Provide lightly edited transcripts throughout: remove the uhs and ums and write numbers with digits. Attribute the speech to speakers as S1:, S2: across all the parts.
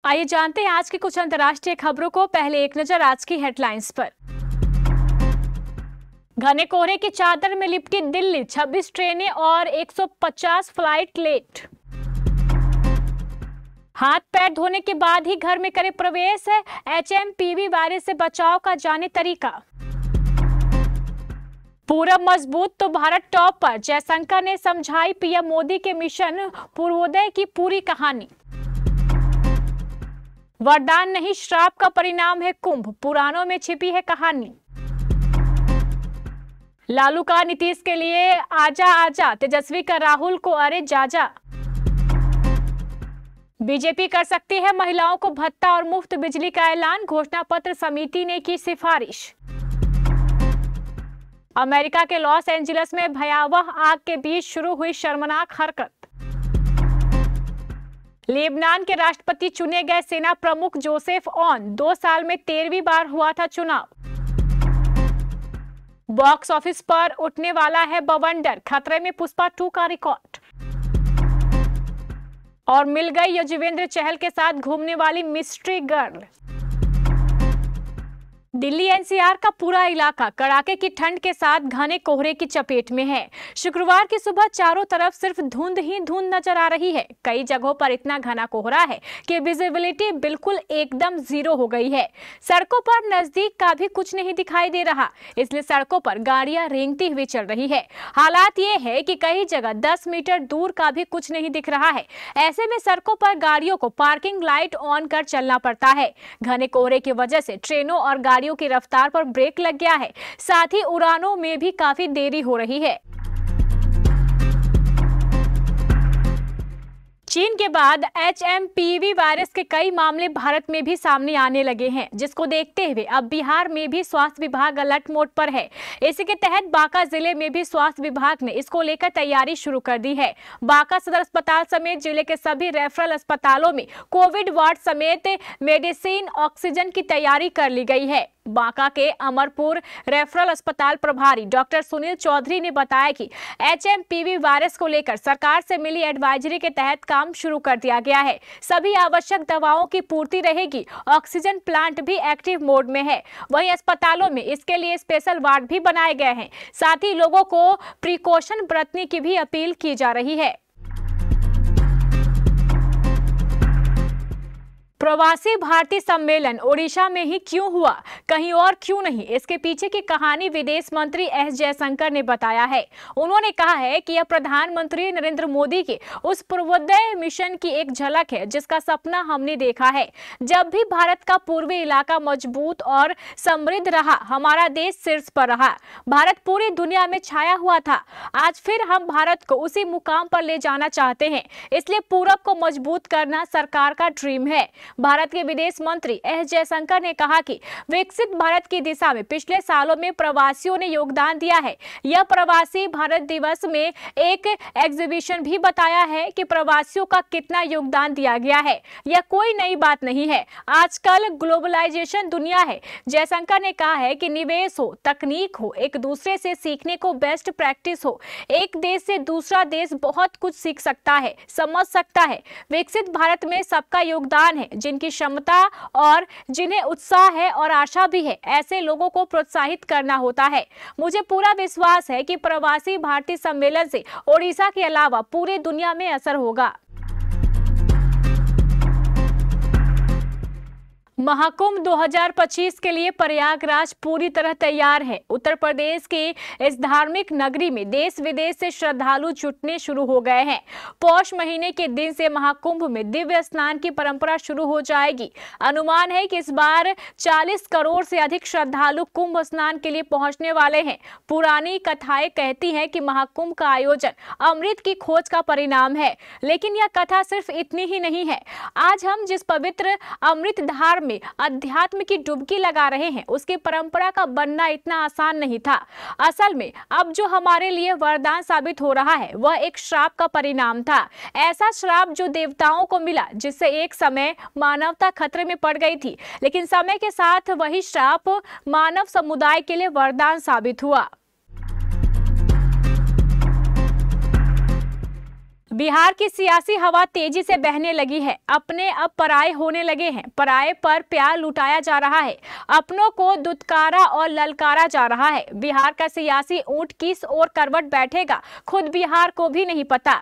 S1: आइए जानते हैं आज की कुछ अंतर्राष्ट्रीय खबरों को। पहले एक नजर आज की हेडलाइंस पर। घने कोहरे की चादर में लिपटी दिल्ली, 26 ट्रेनें और 150 फ्लाइट लेट। हाथ पैर धोने के बाद ही घर में करे प्रवेश। HMPV वायरस से बचाव का जाने तरीका। पूरब मजबूत तो भारत टॉप पर, जयशंकर ने समझाई पीएम मोदी के मिशन पूर्वोदय की पूरी कहानी। वरदान नहीं श्राप का परिणाम है कुंभ, पुराणों में छिपी है कहानी। लालू का नीतीश के लिए आजा आजा, तेजस्वी का राहुल को अरे जाजा। बीजेपी कर सकती है महिलाओं को भत्ता और मुफ्त बिजली का ऐलान, घोषणा पत्र समिति ने की सिफारिश। अमेरिका के लॉस एंजलिस में भयावह आग के बीच शुरू हुई शर्मनाक हरकत। लेबनान के राष्ट्रपति चुने गए सेना प्रमुख जोसेफ ऑन, 2 साल में 13वीं बार हुआ था चुनाव। बॉक्स ऑफिस पर उठने वाला है बवंडर, खतरे में पुष्पा 2 का रिकॉर्ड। और मिल गई युजवेंद्र चहल के साथ घूमने वाली मिस्ट्री गर्ल। दिल्ली एनसीआर का पूरा इलाका कड़ाके की ठंड के साथ घने कोहरे की चपेट में है। शुक्रवार की सुबह चारों तरफ सिर्फ धुंध ही धुंध नजर आ रही है। कई जगहों पर इतना घना कोहरा है कि विजिबिलिटी बिल्कुल एकदम जीरो हो गई है। सड़कों पर नजदीक का भी कुछ नहीं दिखाई दे रहा, इसलिए सड़कों पर गाड़ियां रेंगती हुई चल रही है। हालात ये है कि कई जगह 10 मीटर दूर का भी कुछ नहीं दिख रहा है। ऐसे में सड़कों पर गाड़ियों को पार्किंग लाइट ऑन कर चलना पड़ता है। घने कोहरे की वजह से ट्रेनों और गाड़ियों की रफ्तार पर ब्रेक लग गया है, साथ ही उड़ानों में भी काफी देरी हो रही है। चीन के बाद HMPV वायरस के कई मामले भारत में भी सामने आने लगे हैं, जिसको देखते हुए अब बिहार में भी स्वास्थ्य विभाग अलर्ट मोड पर है। इसी के तहत बांका जिले में भी स्वास्थ्य विभाग ने इसको लेकर तैयारी शुरू कर दी है। बांका सदर अस्पताल समेत जिले के सभी रेफरल अस्पतालों में कोविड वार्ड समेत मेडिसिन ऑक्सीजन की तैयारी कर ली गई है। बांका के अमरपुर रेफरल अस्पताल प्रभारी डॉक्टर सुनील चौधरी ने बताया कि HMPV वायरस को लेकर सरकार से मिली एडवाइजरी के तहत काम शुरू कर दिया गया है। सभी आवश्यक दवाओं की पूर्ति रहेगी। ऑक्सीजन प्लांट भी एक्टिव मोड में है। वहीं अस्पतालों में इसके लिए स्पेशल वार्ड भी बनाए गए हैं। साथ ही लोगों को प्रिकॉशन बरतने की भी अपील की जा रही है। प्रवासी भारतीय सम्मेलन ओडिशा में ही क्यों हुआ, कहीं और क्यों नहीं? इसके पीछे की कहानी विदेश मंत्री एस जयशंकर ने बताया है। उन्होंने कहा है कि यह प्रधानमंत्री नरेंद्र मोदी के उस पूर्वोदय मिशन की एक झलक है जिसका सपना हमने देखा है। जब भी भारत का पूर्वी इलाका मजबूत और समृद्ध रहा, हमारा देश शीर्ष पर रहा, भारत पूरी दुनिया में छाया हुआ था। आज फिर हम भारत को उसी मुकाम पर ले जाना चाहते हैं, इसलिए पूरब को मजबूत करना सरकार का ड्रीम है। भारत के विदेश मंत्री एस जयशंकर ने कहा कि विकसित भारत की दिशा में पिछले सालों में प्रवासियों ने योगदान दिया है। यह प्रवासी भारत दिवस में एक एग्जीबिशन भी बताया है कि प्रवासियों का कितना योगदान दिया गया है। यह कोई नई बात नहीं है, आजकल ग्लोबलाइजेशन दुनिया है। जयशंकर ने कहा है कि निवेश हो, तकनीक हो, एक दूसरे से सीखने को बेस्ट प्रैक्टिस हो, एक देश से दूसरा देश बहुत कुछ सीख सकता है, समझ सकता है। विकसित भारत में सबका योगदान है, जिनकी क्षमता और जिन्हें उत्साह है और आशा भी है, ऐसे लोगों को प्रोत्साहित करना होता है। मुझे पूरा विश्वास है कि प्रवासी भारतीय सम्मेलन से ओडिशा के अलावा पूरी दुनिया में असर होगा। महाकुंभ 2025 के लिए प्रयागराज पूरी तरह तैयार है। उत्तर प्रदेश के इस धार्मिक नगरी में देश विदेश से श्रद्धालु जुटने शुरू हो गए हैं। पौष महीने के दिन से महाकुंभ में दिव्य स्नान की परंपरा शुरू हो जाएगी। अनुमान है कि इस बार 40 करोड़ से अधिक श्रद्धालु कुंभ स्नान के लिए पहुंचने वाले हैं। पुरानी कथाएं कहती हैं कि महाकुंभ का आयोजन अमृत की खोज का परिणाम है, लेकिन यह कथा सिर्फ इतनी ही नहीं है। आज हम जिस पवित्र अमृत धार में अध्यात्म की डुबकी लगा रहे हैं, उसकी परंपरा का बनना इतना आसान नहीं था। असल में अब जो हमारे लिए वरदान साबित हो रहा है, वह एक श्राप का परिणाम था। ऐसा श्राप जो देवताओं को मिला, जिससे एक समय मानवता खतरे में पड़ गई थी, लेकिन समय के साथ वही श्राप मानव समुदाय के लिए वरदान साबित हुआ। बिहार की सियासी हवा तेजी से बहने लगी है। अपने अब पराये होने लगे हैं। पराये पर प्यार लुटाया जा रहा है। अपनों को दुत्कारा और ललकारा जा रहा है। बिहार का सियासी ऊंट किस ओर करवट बैठेगा, खुद बिहार को भी नहीं पता।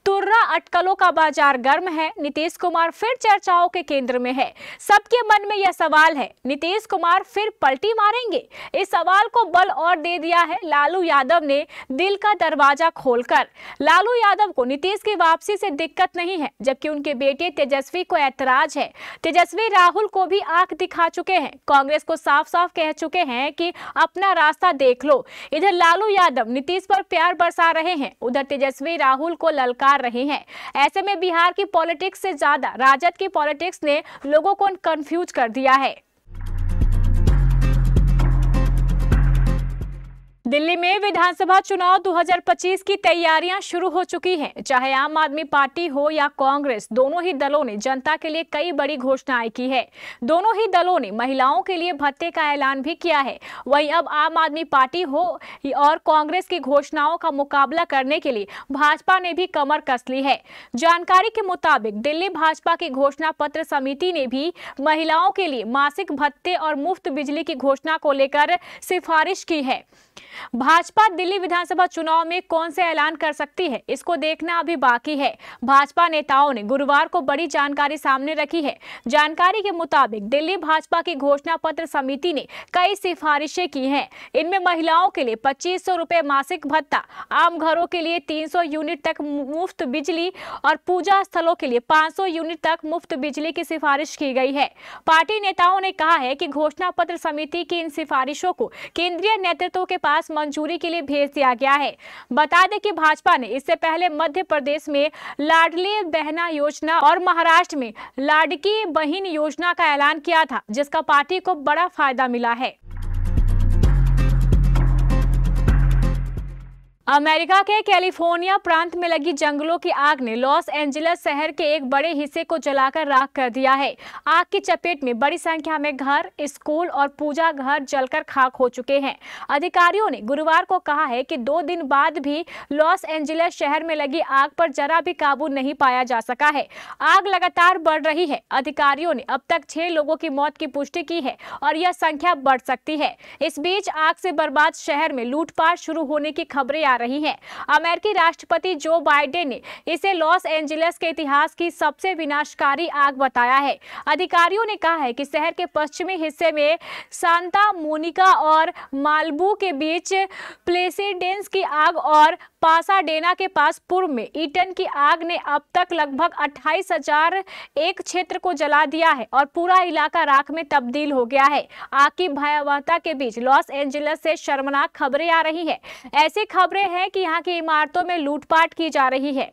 S1: तुर्रा अटकलों का बाजार गर्म है। नीतीश कुमार फिर चर्चाओं के केंद्र में है। सबके मन में यह सवाल है, नीतीश कुमार फिर पलटी मारेंगे? इस सवाल को बल और दे दिया है लालू यादव ने दिल का दरवाजा खोलकर। लालू यादव को नीतीश की वापसी से दिक्कत नहीं है, जबकि उनके बेटे तेजस्वी को ऐतराज है। तेजस्वी राहुल को भी आंख दिखा चुके हैं। कांग्रेस को साफ साफ कह चुके हैं कि अपना रास्ता देख लो। इधर लालू यादव नीतीश पर प्यार बरसा रहे हैं, उधर तेजस्वी राहुल को ललकार रहे हैं। ऐसे में बिहार की पॉलिटिक्स से ज्यादा राजद की पॉलिटिक्स ने लोगों को कंफ्यूज कर दिया है। दिल्ली में विधानसभा चुनाव 2025 की तैयारियां शुरू हो चुकी हैं। चाहे आम आदमी पार्टी हो या कांग्रेस, दोनों ही दलों ने जनता के लिए कई बड़ी घोषणाएं की है। दोनों ही दलों ने महिलाओं के लिए भत्ते का ऐलान भी किया है। वहीं अब आम आदमी पार्टी हो और कांग्रेस की घोषणाओं का मुकाबला करने के लिए भाजपा ने भी कमर कस ली है। जानकारी के मुताबिक दिल्ली भाजपा की घोषणा पत्र समिति ने भी महिलाओं के लिए मासिक भत्ते और मुफ्त बिजली की घोषणा को लेकर सिफारिश की है। भाजपा दिल्ली विधानसभा चुनाव में कौन से ऐलान कर सकती है, इसको देखना अभी बाकी है। भाजपा नेताओं ने गुरुवार को बड़ी जानकारी सामने रखी है। जानकारी के मुताबिक दिल्ली भाजपा की घोषणा पत्र समिति ने कई सिफारिशें की हैं। इनमें महिलाओं के लिए 2500 रुपए मासिक भत्ता, आम घरों के लिए 300 यूनिट तक मुफ्त बिजली और पूजा स्थलों के लिए 500 यूनिट तक मुफ्त बिजली की सिफारिश की गई है। पार्टी नेताओं ने कहा है कि घोषणा पत्र समिति की इन सिफारिशों को केंद्रीय नेतृत्व के पास मंजूरी के लिए भेज दिया गया है। बता दें कि भाजपा ने इससे पहले मध्य प्रदेश में लाडली बहना योजना और महाराष्ट्र में लाडकी बहन योजना का ऐलान किया था, जिसका पार्टी को बड़ा फायदा मिला है। अमेरिका के कैलिफोर्निया प्रांत में लगी जंगलों की आग ने लॉस एंजलिस शहर के एक बड़े हिस्से को जलाकर राख कर दिया है। आग की चपेट में बड़ी संख्या में घर, स्कूल और पूजा घर जलकर खाक हो चुके हैं। अधिकारियों ने गुरुवार को कहा है कि 2 दिन बाद भी लॉस एंजलिस शहर में लगी आग पर जरा भी काबू नहीं पाया जा सका है। आग लगातार बढ़ रही है। अधिकारियों ने अब तक 6 लोगों की मौत की पुष्टि की है और यह संख्या बढ़ सकती है। इस बीच आग से बर्बाद शहर में लूटपाट शुरू होने की खबरें आ रही है। अमेरिकी राष्ट्रपति जो बाइडेन ने इसे लॉस एंजलिस के इतिहास की सबसे विनाशकारी आग बताया है। अधिकारियों ने कहा है कि शहर के पश्चिमी हिस्से में सांता मोनिका और मालिबू के बीच प्लेसिडेंस की आग और पासाडेना के पास पूर्व में ईटन की आग ने अब तक लगभग 28,000 एक क्षेत्र को जला दिया है और पूरा इलाका राख में तब्दील हो गया है। आग की भयावहता के बीच लॉस एंजलिस से शर्मनाक खबरें आ रही है। ऐसी खबरें हैं कि यहाँ की इमारतों में लूटपाट की जा रही है।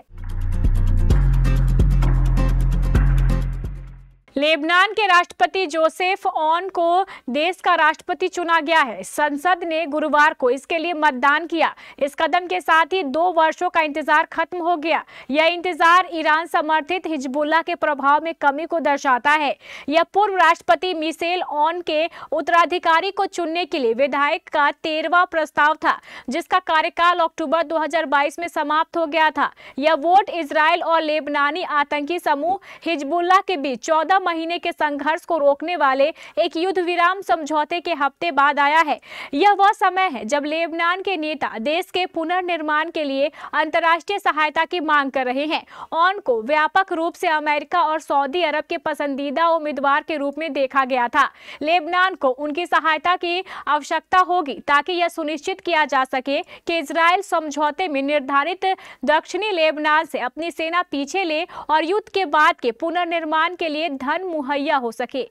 S1: लेबनान के राष्ट्रपति जोसेफ ऑन को देश का राष्ट्रपति चुना गया है। संसद ने गुरुवार को इसके लिए मतदान किया। इस कदम के साथ ही 2 वर्षों का इंतजार खत्म हो गया। यह इंतजार ईरान समर्थित हिजबुल्लाह के प्रभाव में कमी को दर्शाता है। यह पूर्व राष्ट्रपति मिशेल ऑन के उत्तराधिकारी को चुनने के लिए विधायक का 13वां प्रस्ताव था, जिसका कार्यकाल अक्टूबर 2022 में समाप्त हो गया था। यह वोट इजराइल और लेबनानी आतंकी समूह हिजबुल्लाह के बीच 14 महीने के संघर्ष को रोकने वाले एक युद्ध विराम समझौते के हफ्ते बाद आया है। यह वह समय है जब लेबनान के नेता देश के पुनर्निर्माण के लिए अंतर्राष्ट्रीय सहायता की मांग कर रहे हैं। ऑन को व्यापक रूप से अमेरिका और सऊदी अरब के पसंदीदा उम्मीदवार के रूप में देखा गया था। लेबनान को उनकी सहायता की आवश्यकता होगी ताकि यह सुनिश्चित किया जा सके कि इजराइल समझौते में निर्धारित दक्षिणी लेबनान से अपनी सेना पीछे ले और युद्ध के बाद के पुनर्निर्माण के लिए धन मुहैया हो सके।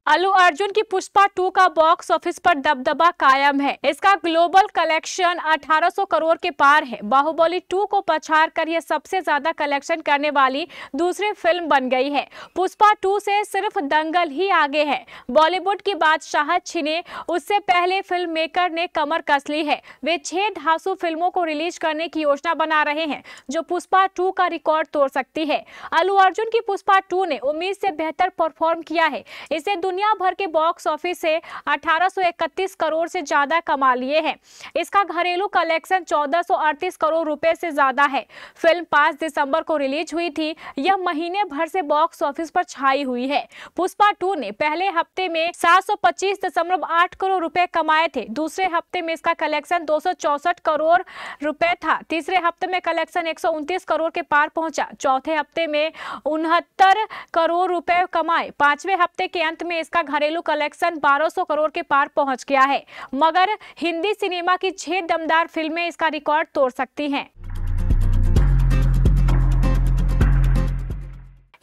S1: अल्लू अर्जुन की पुष्पा 2 का बॉक्स ऑफिस पर दबदबा कायम है। इसका ग्लोबल कलेक्शन 1800 करोड़ के पार है। बाहुबली 2 को पछाड़कर यह सबसे ज्यादा कलेक्शन करने वाली दूसरी फिल्म बन गई है। पुष्पा 2 से सिर्फ दंगल ही आगे है। बॉलीवुड की बादशाहत छीने उससे पहले फिल्म मेकर ने कमर कस ली है। वे 6 धांसू फिल्मों को रिलीज करने की योजना बना रहे हैं, जो पुष्पा 2 का रिकॉर्ड तोड़ सकती है। अल्लू अर्जुन की पुष्पा 2 ने उम्मीद से बेहतर परफॉर्म किया है। इसे दुनिया भर के बॉक्स ऑफिस से 1831 करोड़ से ज्यादा कमा लिए हैं। इसका घरेलू कलेक्शन 1438 करोड़ रुपए से ज्यादा है। फिल्म 5 दिसंबर को रिलीज हुई थी। यह महीने भर से बॉक्स ऑफिस पर छाई हुई है। पुष्पा 2 ने पहले हफ्ते में 725.8 करोड़ रुपए कमाए थे। दूसरे हफ्ते में इसका कलेक्शन 264 करोड़ रुपए था। तीसरे हफ्ते में कलेक्शन 129 करोड़ के पार पहुंचा। चौथे हफ्ते में 69 करोड़ रुपए कमाए। पांचवें हफ्ते के अंत में इसका घरेलू कलेक्शन 1200 करोड़ के पार पहुंच गया है। मगर हिंदी सिनेमा की 6 दमदार फिल्में इसका रिकॉर्ड तोड़ सकती हैं।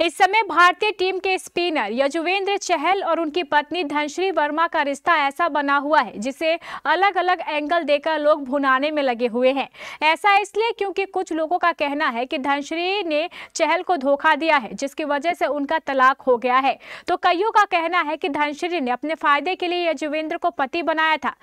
S1: इस समय भारतीय टीम के स्पिनर यजुवेंद्र चहल और उनकी पत्नी धनश्री वर्मा का रिश्ता ऐसा बना हुआ है जिसे अलग अलग एंगल देकर लोग भुनाने में लगे हुए हैं। ऐसा इसलिए क्योंकि कुछ लोगों का कहना है कि धनश्री ने चहल को धोखा दिया है, जिसकी वजह से उनका तलाक हो गया है। तो कईयों का कहना है कि धनश्री ने अपने फायदे के लिए यजुवेंद्र को पति बनाया था।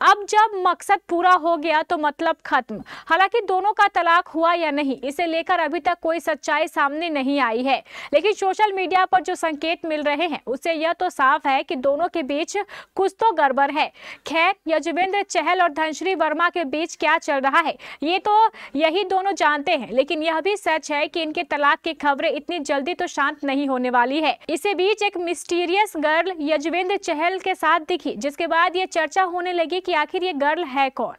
S1: अब जब मकसद पूरा हो गया तो मतलब खत्म। हालांकि दोनों का तलाक हुआ या नहीं, इसे लेकर अभी तक कोई सच्चाई सामने नहीं आई है, लेकिन सोशल मीडिया पर जो संकेत मिल रहे हैं उससे यह तो साफ है कि दोनों के बीच कुछ तो गड़बड़ है। खैर, यजुवेंद्र चहल और धनश्री वर्मा के बीच क्या चल रहा है ये तो यही दोनों जानते हैं, लेकिन यह भी सच है कि इनके तलाक की खबरें इतनी जल्दी तो शांत नहीं होने वाली है। इसी बीच एक मिस्टीरियस गर्ल यजुवेंद्र चहल के साथ दिखी, जिसके बाद ये चर्चा होने लगी कि आखिर ये गर्ल है कौन।